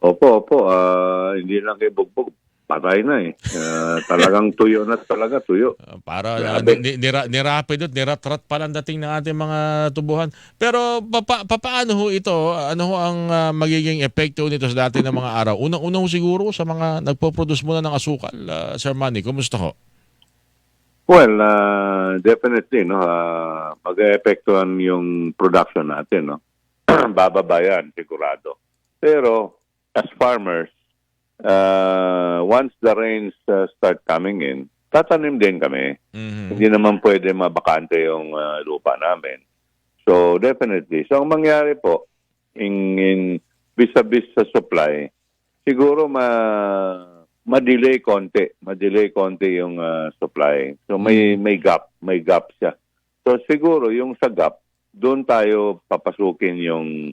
Opo. Hindi lang kay Bugbog. Patay na eh. Talagang tuyo na talaga, tuyo. Para Grabe. nirapid at niratrat pa lang dating ng ating mga tubuhan. Pero paano ho ito? Ano ho ang magiging epekto nito sa dati ng mga araw? Unang-una ho siguro sa mga nagpo-produce muna ng asukal, Sir Manny. Kumusta ho? Well, definitely, no, mag-eepektuhan yung production natin, no. Bababa yan, sigurado. Pero, as farmers, once the rains start coming in, tatanim din kami. Mhm. Hindi naman pwede mabakante yung lupa namin. So, definitely. So, ang mangyari po, in vis-a-vis sa supply, siguro ma-delay konti yung supply. So may gap siya. So siguro yung sa gap, doon tayo papasukin yung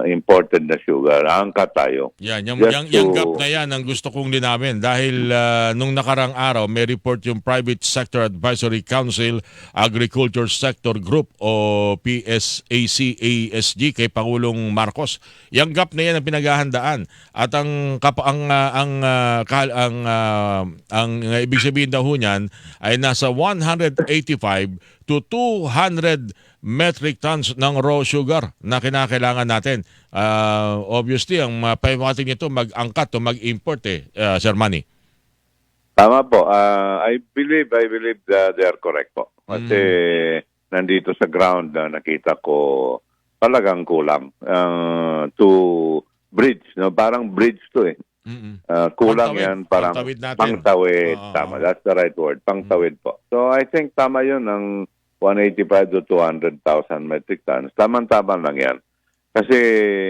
imported na sugar. Angkat tayo. Yan, Just yung to gap na yan ang gusto kong linawin dahil nung nakarang araw may report yung Private Sector Advisory Council Agriculture Sector Group o PSAC-ASG kay Pangulong Marcos. Yung gap na yan ang pinaghahandaan at ang ibig sabihin daw niyan ay nasa 185 to 200 metric tons ng raw sugar na kinakailangan natin. Obviously, ang paimating nito mag-angkat o mag-import Sir Manny. tama po. I believe that they are correct po. Kasi nandito sa ground na nakita ko talagang kulang to bridge, no? Parang bridge to eh. Kulang Pangtawid. yan, parang Pangtawid natin. pangtawid. Tama, that's the right word. Pangtawid po. So I think tama yun ng 185 to 200,000 metric tons. Tama-tama lang yan. Kasi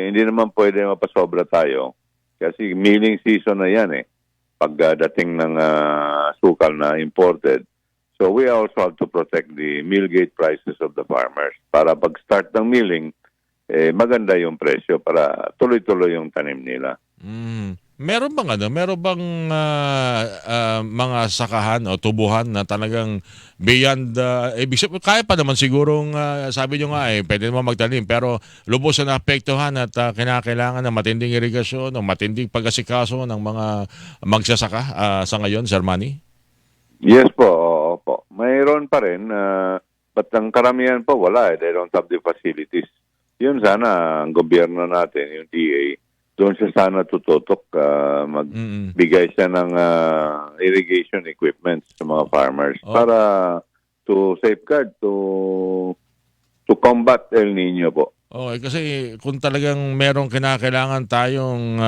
hindi naman pwede mapasobra tayo. Kasi milling season na yan eh. Pagdating ng sukal na imported. So we also have to protect the mill gate prices of the farmers. Para pag-start ng milling, maganda yung presyo para tuloy-tuloy yung tanim nila. Meron bang mga sakahan o tubuhan na talagang beyond ibig sabihin, kaya pa naman sigurong sabi nyo nga pwede naman magtanim pero lubos na naapektuhan at kinakailangan ng matinding irigasyon o matinding pag-asikaso ng mga magsasaka sa ngayon, Sir Manny? Yes po, oo po. Mayroon pa rin, but ang karamihan po wala eh. They don't have the facilities. Yun sana ang gobyerno natin, yung DA, doon siya sana tututok, magbigay siya ng irrigation equipment sa mga farmers para to safeguard, to combat El Nino po. Okay, kasi kung talagang merong kinakailangan tayong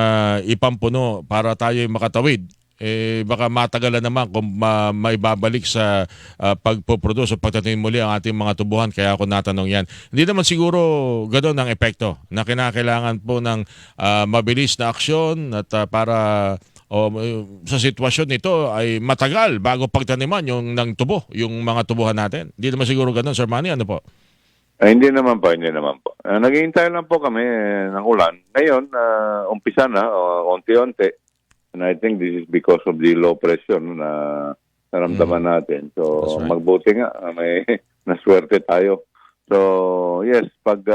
ipampuno para tayo makatawid, baka matagalan naman kung maibabalik sa pagpoproduce o pagtatanim muli ang ating mga tubuhan. Kaya ako natanong yan. Hindi naman siguro ganoon ang epekto na kinakailangan po ng mabilis na aksyon at para sa sitwasyon nito ay matagal bago pagtaniman yung ng tubo, yung mga tubuhan natin. Hindi naman siguro ganoon, Sir Manny, ano po? Hindi naman po. Naghihintay lang po kami ng ulan. Ngayon, umpisa na, unti-unti. And I think this is because of the low pressure na naramdaman natin. So, right. Magbuti nga, may naswerte tayo. So, yes, pag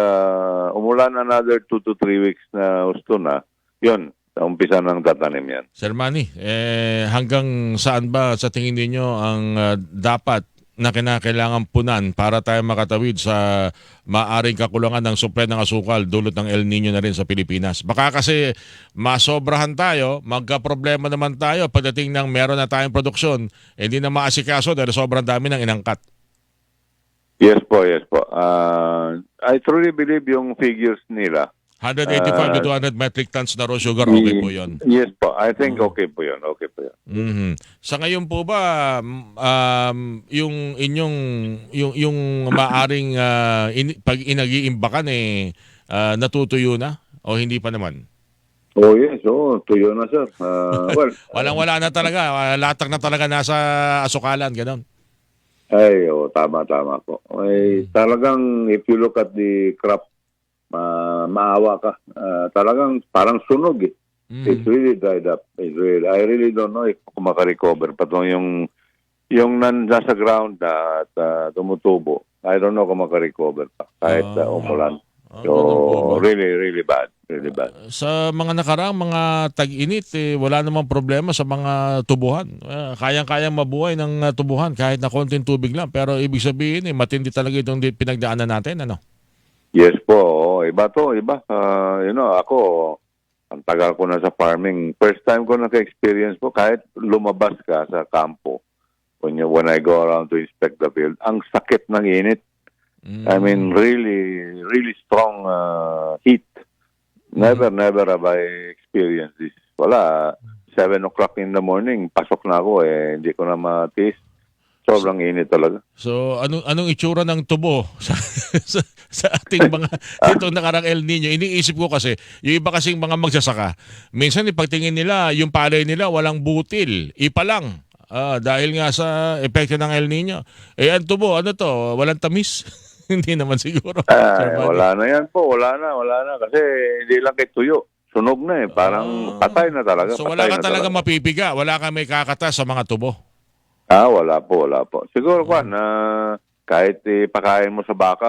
umulan another 2 to 3 weeks na gusto na, yun, umpisa ng tatanim yan. Sir Manny, hanggang saan ba sa tingin ninyo ang dapat na kinakailangan punan para tayo makatawid sa maaring kakulangan ng supply ng asukal dulot ng El Nino na rin sa Pilipinas? Baka kasi masobrahan tayo, magka-problema naman tayo pagdating ng meron na tayong produksyon, hindi na maasikaso dahil sobrang dami ng inangkat. Yes po. I truly believe yung figures nila. 185 to 200 metric tons na raw sugar, okay po yun? Yes po. I think okay po yun. Sa ngayon po ba, yung inyong, yung maaring pag inag-iimbakan natutuyo na? O hindi pa naman? Oh yes, tuyo na sir. Well, Walang-wala na talaga, latak na talaga nasa asukalan, gano'n? ay, tama po. Ay, talagang if you look at the crop, maawa ka. Talagang parang sunog eh. It's really dried up. I really don't know if makarecover pa to yung nasa ground na at tumutubo. I don't know kung makarecover pa kahit umulan. Ganun po ba? So, really, really bad. Really bad. Sa mga nakaraang mga tag-init, wala namang problema sa mga tubuhan. Kayang-kayang mabuhay ng tubuhan kahit na konting tubig lang. Pero ibig sabihin, matindi talaga itong pinagdaanan natin. Ano? Yes po, iba to, iba. Ako, ang tagal ko na sa farming. First time ko naka-experience po, kahit lumabas ka sa kampo, when I go around to inspect the field, ang sakit ng init. I mean, really, really strong heat. Never have I experienced this. Wala, 7 o'clock in the morning, pasok na ako hindi ko na matiis. Sobrang init talaga. So, anong itsura ng tubo sa ating mga dito nakarang El Nino? Iniisip ko kasi, yung iba kasing mga magsasaka, minsan pagtingin nila, yung palay nila walang butil, ipa lang. Dahil nga sa epekto ng El Nino. Ang tubo, ano to, walang tamis? Hindi naman siguro. Wala na yan po, wala na. Kasi hindi lang kay tuyo. Sunog na parang patay na talaga. So wala ka talaga mapipiga, wala ka may kakatas sa mga tubo? Wala po. Siguro kahit ipakain mo sa baka,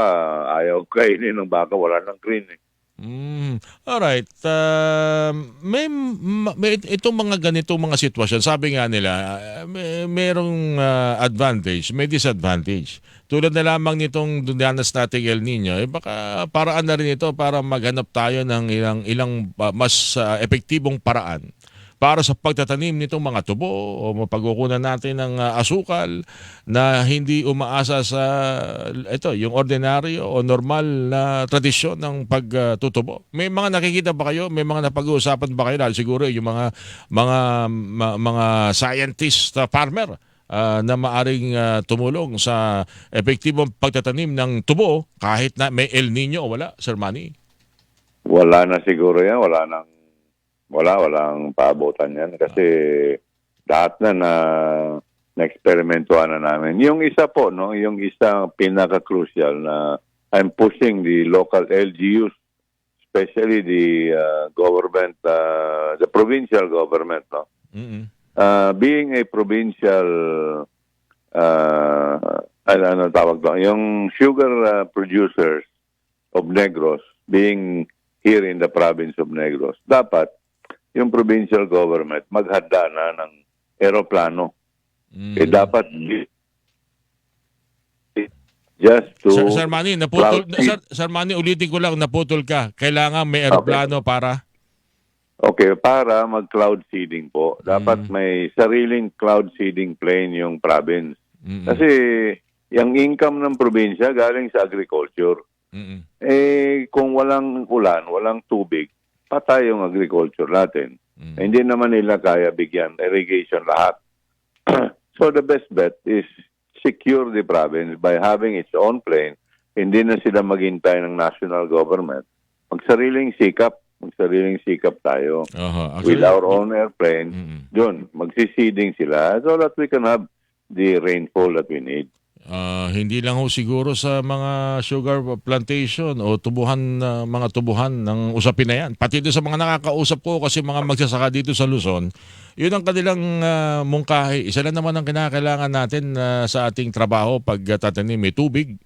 ayaw kainin ng baka, wala nang green Alright. May itong mga ganitong mga sitwasyon, sabi nga nila, merong advantage, may disadvantage. Tulad na lamang nitong dunanas nating El Nino, baka paraan na rin ito para maghanap tayo ng ilang mas epektibong paraan para sa pagtatanim nitong mga tubo o mapagkukunan natin ng asukal na hindi umaasa sa yung ordinaryo o normal na tradisyon ng pagtutubo. May mga nakikita ba kayo? May mga napag-uusapan ba kayo? Dahil siguro yung mga scientist farmer na maaring tumulong sa epektibong pagtatanim ng tubo kahit na may El Nino o wala, Sir Manny? Wala na siguro yan. Walang paabutan yan kasi lahat na eksperimentuhan na namin. Yung isa po, yung isang pinaka-crucial na I'm pushing the local LGUs, especially the government, the provincial government, being a provincial, tawag doon, yung sugar producers of Negros being here in the province of Negros, dapat yung provincial government maghanda na ng eroplano. Dapat just to... Sir Manny, Sir Manny, ulitin ko lang, naputol ka. Kailangan may eroplano para... Okay, para mag-cloud seeding po. Dapat may sariling cloud seeding plane yung province. Kasi yung income ng probinsya galing sa agriculture. Kung walang ulan, walang tubig, patay yung agriculture natin. Hindi naman nila kaya bigyan irrigation lahat. So the best bet is secure the province by having its own plane. Hindi na sila maghintay ng national government. Magsariling sikap tayo. With our own airplane, doon, magsisiding sila so that we can have the rainfall that we need. Hindi lang siguro sa mga sugar plantation o mga tubuhan ng usapin na yan. Pati doon sa mga nakakausap ko kasi mga magsasaka dito sa Luzon, yun ang kanilang mungkahi. Isa lang naman ang kinakailangan natin sa ating trabaho pag tatanim, may tubig.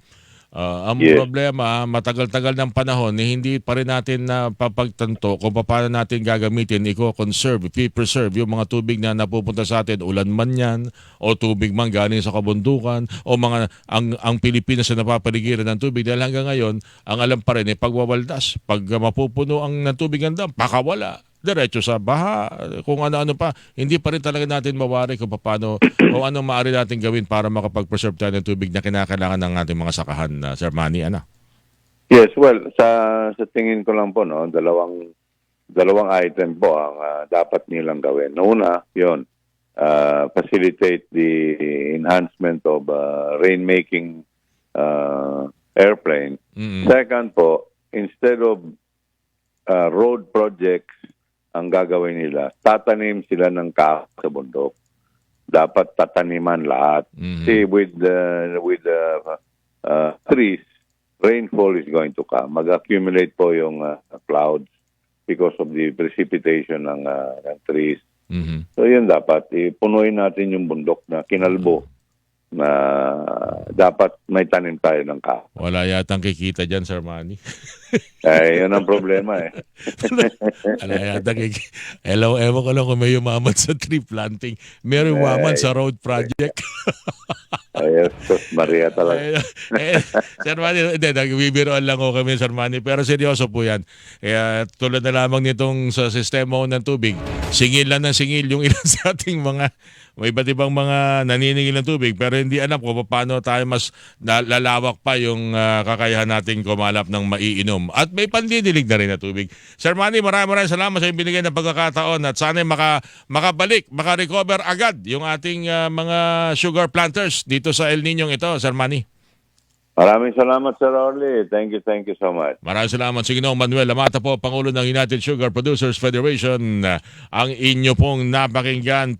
Ang problema, matagal-tagal ng panahon, hindi pa rin natin napapagtanto kung paano natin gagamitin, i-conserve, i-preserve yung mga tubig na napupunta sa atin, ulan man yan, o tubig man galing sa kabundukan, o ang Pilipinas na napapaligiran ng tubig. Dahil hanggang ngayon, ang alam pa rin, pagwawaldas, pag mapupuno ang tubig ng dam, pakawala. Diretso sa baha, kung ano-ano pa, hindi pa rin talaga natin mawari kung paano o anong maaari natin gawin para makapag-preserve tayo ng tubig na kinakailangan ng ating mga sakahan, Sir Manny. Yes, well, sa tingin ko lang po, dalawang item po ang dapat nilang gawin. Una, yun, facilitate the enhancement of rainmaking airplane. Second po, instead of road projects, ang gagawin nila, tatanim sila ng kahoy sa bundok. Dapat tataniman lahat. See, with the trees, rainfall is going to come. Mag-accumulate po yung clouds because of the precipitation ng trees. So yun dapat, punuin natin yung bundok na kinalbo na dapat may tanim tayo ng kahoy. Wala yatang kikita dyan, Sir Manny. Yun ang problema eh. Wala yatang kikita. Ewan ko lang kung may umaman sa tree planting. May umaman sa road project. Ay, Jesus Maria talaga. Sir Manny, hindi, nagbibiroan lang ko kami, Sir Manny, pero seryoso po yan. Kaya tulad na lamang nitong sa sistema ho ng tubig, singil lang ng singil yung ilan sa ating mga, may iba't ibang mga naniningil ng tubig, pero hindi alam kung paano tayo mas lalawak pa yung kakayahan natin kumalap ng maiinom. At may pandidilig na rin na tubig. Sir Manny, maraming salamat sa ibinigay na pagkakataon at sana makabalik, makarecover agad yung ating mga sugar planters dito sa El Niño ito, Sir Manny. Maraming salamat, Sir Orly. Thank you so much. Maraming salamat. Ginoong Manuel Lamata po, Pangulo ng United Sugar Producers Federation. Ang inyo pong napakinggan